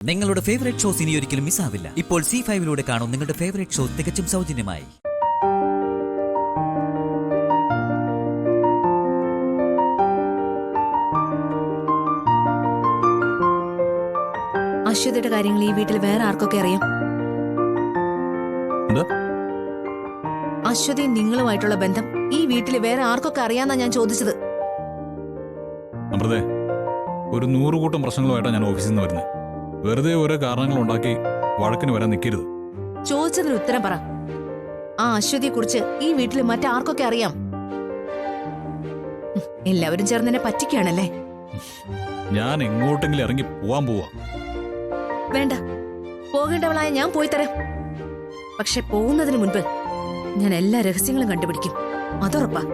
നിങ്ങളുടെ favourite shows ഇനി ഒരിക്കലും മിസ്സാവില്ല. ഇപ്പോൾ C5 കാണും നിങ്ങളുടെ ഫേവറേറ്റ് ഷോ തികച്ചും സൗജന്യമായി. അശ്വതിയുടെ കാര്യങ്ങൾ ഈ വീട്ടിൽ വേറെ ആർക്കൊക്കെ അറിയാം? അശ്വതി നിങ്ങളുമായിട്ടുള്ള ബന്ധം ഈ വീട്ടിൽ വേറെ ആർക്കൊക്കെ അറിയാന്നാ ഞാൻ ചോദിച്ചത്. അമൃതേ, ഒരു 100 കൂട്ടം പ്രശ്നങ്ങളുമായിട്ടാണ് ഞാൻ ഓഫീസിൽ നിന്ന് വരുന്നത്. വെറുതെ ഓരോ കാരണങ്ങൾ ഉണ്ടാക്കി വഴക്കിന് വരാൻ നിൽക്കരുത്. ചോദിച്ചതിന് ഉത്തരം പറ. ആ അശ്വതിയെ കുറിച്ച് ഈ വീട്ടിൽ മറ്റാർക്കൊക്കെ അറിയാം? എല്ലാവരും ചേർന്ന് എന്നെ പറ്റിക്കാണല്ലേ? ഞാൻ എങ്ങോട്ടെങ്കിലും ഇറങ്ങി പോവാൻ പോവാ. വേണ്ട, പോകേണ്ടവളായ ഞാൻ പോയി തരാം. പക്ഷെ പോകുന്നതിന് മുൻപ് ഞാൻ എല്ലാ രഹസ്യങ്ങളും കണ്ടുപിടിക്കും, അതുറപ്പാ.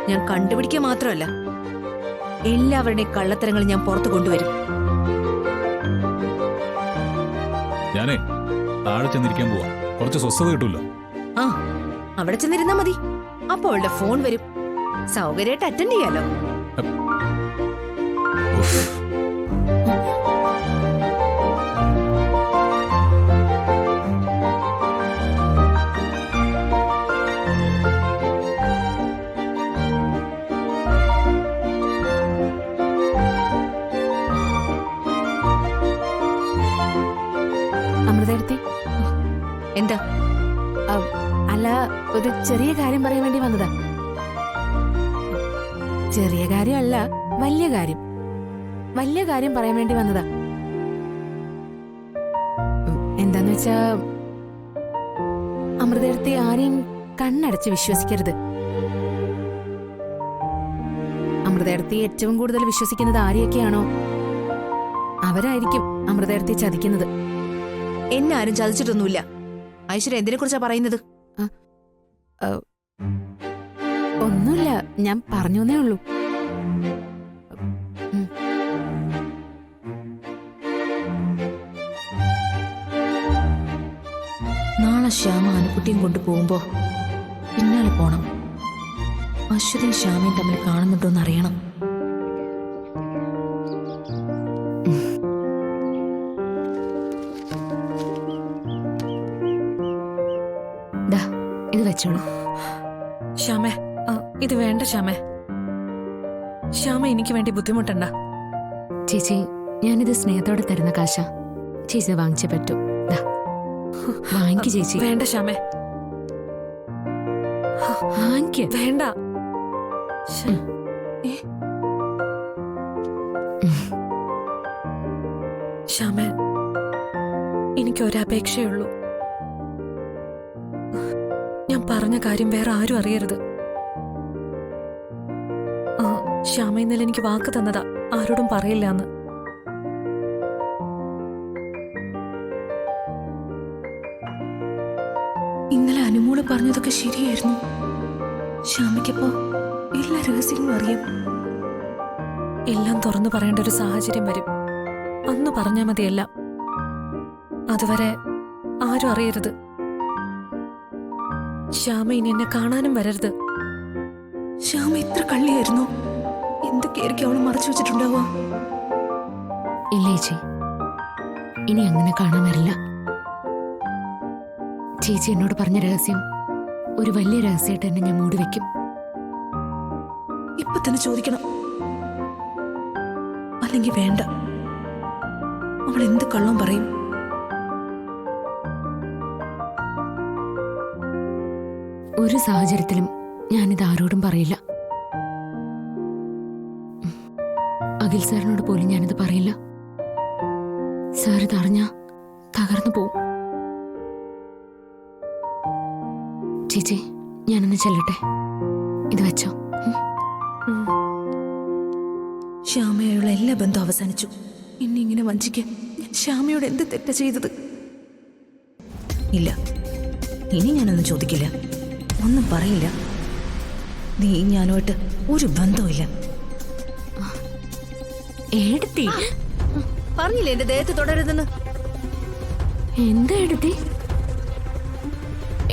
ഞാൻ കണ്ടുപിടിക്കുക മാത്രമല്ല, എല്ലാവരുടെയും കള്ളത്തരങ്ങൾ ഞാൻ പുറത്തു കൊണ്ടുവരും. ഞാനേ താഴെ ചെന്നിരിക്കാൻ പോവാ. കുറച്ച് സ്വസ്ഥത കിട്ടൂല്ലോ. ആ, അവിടെ ചെന്നിരുന്നാ മതി. അപ്പോൾ അവളുടെ ഫോൺ വരും, സൗകര്യമായിട്ട് അറ്റൻഡ് ചെയ്യാലോ. അമൃതേടത്തി, എന്താ? അല്ല, ഒരു ചെറിയ കാര്യം പറയാൻ വേണ്ടി വന്നതാ. ചെറിയ കാര്യമല്ല, വലിയ കാര്യം. വലിയ കാര്യം പറയാൻ വേണ്ടി വന്നതാ. എന്താന്ന് വെച്ചാ, അമൃതേടത്തി ആരെയും കണ്ണടച്ച് വിശ്വസിക്കരുത്. അമൃതേടത്തി ഏറ്റവും കൂടുതൽ വിശ്വസിക്കുന്നത് ആരെയൊക്കെയാണോ അവരായിരിക്കും അമൃതേടത്തി ചതിക്കുന്നത്. എന്നെ ആരും ചതിച്ചിട്ടൊന്നുമില്ല. ഐശ്വര്യ എന്തിനെ കുറിച്ചാ പറയുന്നത്? ഒന്നുമില്ല, ഞാൻ പറഞ്ഞേ ഉള്ളൂ. നാളെ ശ്യാമ അനുക്കുട്ടിയും കൊണ്ടുപോകുമ്പോ പിന്നാലെ പോണം. അശ്വതിയും ശ്യാമയും തമ്മിൽ കാണുന്നുണ്ടോന്ന് അറിയണം. ഇത് വെച്ചോളൂ. ശ്യാമേ, ഇത് വേണ്ട ശ്യാമേ. ശ്യാമ എനിക്ക് വേണ്ടി ബുദ്ധിമുട്ടണ്ട. ചേച്ചി, ഞാനിത് സ്നേഹത്തോടെ തരുന്ന കാശ. ചേച്ചി വാങ്ങിച്ചേ പറ്റൂ. വാങ്ങിക്ക് ചേച്ചി. വേണ്ട ശ്യാമേ, വാങ്ങിക്ക്. വേണ്ട. ശ്യാമേ, എനിക്ക് ഒരപേക്ഷയുള്ളൂ. ഞാൻ പറഞ്ഞ കാര്യം വേറെ ആരും അറിയരുത്. ശ്യാമ ഇന്നലെ എനിക്ക് വാക്ക് തന്നതാ, ആരോടും പറയില്ല എന്ന്. ഇന്നലെ അനുമോള് പറഞ്ഞതൊക്കെ ശരിയായിരുന്നു. ശ്യാമയ്ക്കപ്പോ എല്ലാ രഹസ്യങ്ങളും അറിയാം. എല്ലാം തുറന്നു പറയേണ്ട ഒരു സാഹചര്യം വരും. അന്ന് പറഞ്ഞാ മതിയല്ല. അതുവരെ ആരും അറിയരുത്. ശ്യാമ ഇനി എന്നെ കാണാനും വരരുത്. ശ്യാമ ഇത്ര കള്ളിയായിരുന്നു. എന്തൊക്കെയായിരിക്കും അവള് മറച്ചു വെച്ചിട്ടുണ്ടാവുക? ഇല്ല ചേച്ചി, ഇനി അങ്ങനെ കാണാൻ വരില്ല. ചേച്ചി എന്നോട് പറഞ്ഞ രഹസ്യം ഒരു വലിയ രഹസ്യമായിട്ട് എന്നെ ഞാൻ മൂടി വെക്കും. ഇപ്പൊ തന്നെ ചോദിക്കണം, അല്ലെങ്കിൽ വേണ്ട. അവൾ എന്ത് കള്ളം പറയും? ഒരു സാഹചര്യത്തിലും ഞാനിത് ആരോടും പറയില്ല. അഖിൽ സാറിനോട് പോലും ഞാനിത് പറയില്ല. സാർ ഇതറിഞ്ഞാ തകർന്നു പോവും. ചേച്ചി, ഞാനൊന്ന് ചെല്ലട്ടെ. ഇത് വെച്ചോ. ശ്യാമയുള്ള എല്ലാ ബന്ധവും അവസാനിച്ചു. എന്നെ ഇങ്ങനെ വഞ്ചിക്കാൻ ഞാൻ ശ്യാമയോട് എന്ത് തെറ്റ ചെയ്തത്? ഇല്ല, ഇനി ഞാനൊന്നും ചോദിക്കില്ല, ഒന്നും പറയില്ല. നീ ഞാനുമായിട്ട് ഒരു ബന്ധവുമില്ല. എടുത്തി പറഞ്ഞില്ലേ എന്റെ ദേഹത്ത് തുടരുതെന്ന്? എന്താ എടുത്തി?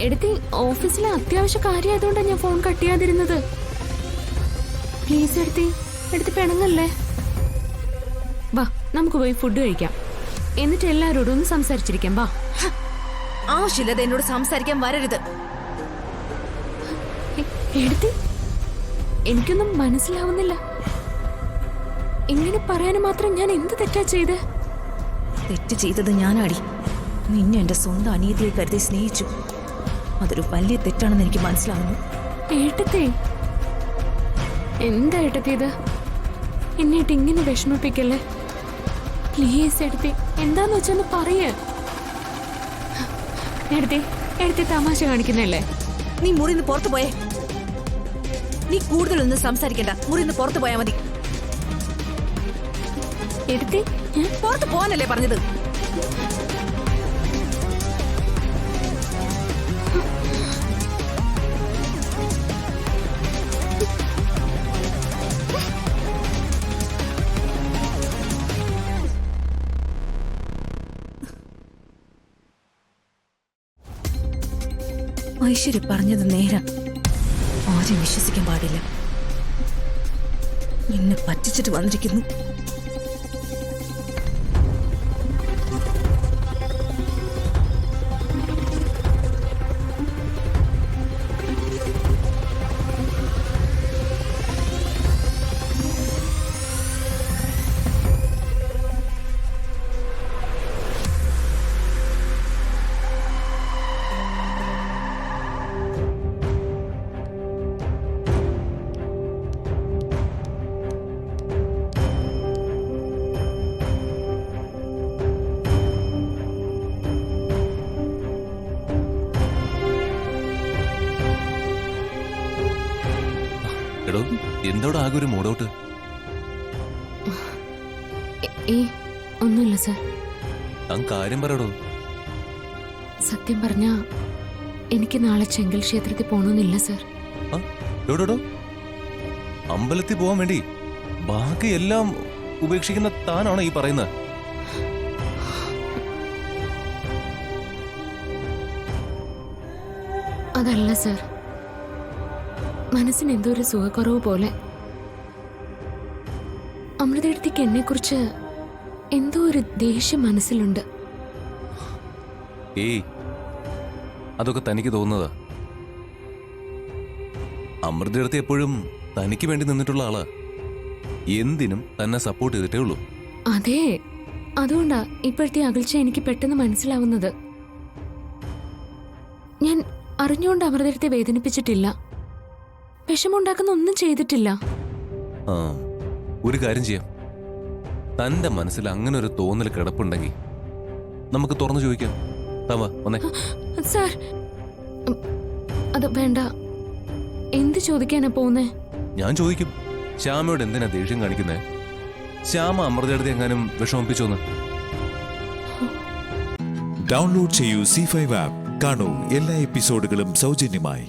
എടുത്തി ഓഫീസിലെ അത്യാവശ്യ കാര്യമായതുകൊണ്ടാണ് ഞാൻ ഫോൺ കട്ട് ചെയ്യാതിരുന്നത്. പ്ലീസ് എടുത്ത് പിണങ്ങല്ലേ. വാ നമുക്ക് പോയി ഫുഡ് കഴിക്കാം, എന്നിട്ട് എല്ലാവരോടും ഒന്ന് സംസാരിച്ചിരിക്കാം. വാ. ആവശ്യമില്ലാതെ എന്നോട് സംസാരിക്കാൻ വരരുത്. എടുത്തി, എനിക്കൊന്നും മനസ്സിലാവുന്നില്ല. ഇങ്ങനെ പറയാൻ മാത്രം ഞാൻ എന്ത് തെറ്റാ ചെയ്ത്? തെറ്റ് ചെയ്തത് ഞാനാടി. നിന്നെ എന്റെ സ്വന്തം അനിയത്തിയെ കരുതി സ്നേഹിച്ചു. അതൊരു വലിയ തെറ്റാണെന്ന് എനിക്ക് മനസ്സിലാവുന്നു. ഏട്ടത്തെ, എന്താ ഏട്ടത്തി ഇത്? എന്നിട്ട് ഇങ്ങനെ വിഷമിപ്പിക്കല്ലേ പ്ലീസ്. എടുത്തി, എന്താന്ന് വെച്ചൊന്ന് പറയേ. എടുത്തി തമാശ കാണിക്കുന്നല്ലേ? നീ മുറിന്ന് പുറത്തു പോയേ. നീ കൂടുതലൊന്നും സംസാരിക്കണ്ട. മുറിന്ന് പുറത്തു പോയാ മതി. എടുത്തി, പുറത്തു പോവാനല്ലേ പറഞ്ഞത്? ഐശ്വര്യ പറഞ്ഞത് നേരാ. ആരും വിശ്വസിക്കാൻ പാടില്ല. എന്നെ പറ്റിച്ചിട്ട് വന്നിരിക്കുന്നു. എടോ, എന്തോടെ ആകെ ഒരു മൂടൗട്ട്? ഒന്നുമില്ല സർ. താൻ കാര്യം പറയടോ. സത്യം പറഞ്ഞ എനിക്ക് നാളെ ചെങ്കൽ ക്ഷേത്രത്തിൽ പോകണമെന്നില്ല സർ. എവിടെടോ? അമ്പലത്തിൽ പോവാൻ വേണ്ടി ബാക്കി എല്ലാം ഉപേക്ഷിക്കുന്ന താനാണോ ഈ പറയുന്നത്? അതല്ല സർ, മനസ്സിന് എന്തോ ഒരു സുഖക്കുറവ് പോലെ. അമൃതേടത്തേക്ക് എന്നെ കുറിച്ച് എന്തോ ഒരു ദേഷ്യം മനസ്സിലുണ്ട്. ഏയ്, അതൊക്കെ തനിക്ക് തോന്നുന്നതാ. അമൃതേടത്തി എപ്പോഴും തനിക്ക് വേണ്ടി നിന്നിട്ടുള്ള ആളാ. എന്തിനും തന്നെ സപ്പോർട്ട് ചെയ്തിട്ടേ ഉള്ളൂ. അതെ, അതുകൊണ്ടാ ഇപ്പോഴത്തെ അകൽച്ച എനിക്ക് പെട്ടെന്ന് മനസ്സിലാവുന്നത്. ഞാൻ അറിഞ്ഞുകൊണ്ട് അമൃതേടത്തെ വേദനിപ്പിച്ചിട്ടില്ല, വിഷമുണ്ടാക്കുന്ന ഒന്നും ചെയ്തിട്ടില്ല. ആ, ഒരു കാര്യം ചെയ്യാം. തന്റെ മനസ്സിൽ അങ്ങനെ ഒരു തോന്നൽ കിടപ്പുണ്ടെങ്കിൽ നമുക്ക് തുറന്നു ചോദിക്കാം. താവാ വന്നേ. സാർ, അത് വേണ്ട. എന്ത് ചോദിക്കാനാ പോകുന്നേ? ഞാൻ ചോദിക്കും, ശ്യാമയോട് എന്തിനാ ദേഷ്യം കാണിക്കുന്നേ? ശ്യാമ അമൃതയുടെ എങ്ങാനും വിഷമിപ്പിച്ചോന്ന്. ഡൗൺലോഡ് ചെയ്യൂ C5 ആപ്പ്. കാണൂ എല്ലാ എപ്പിസോഡുകളും സൗജന്യമായി.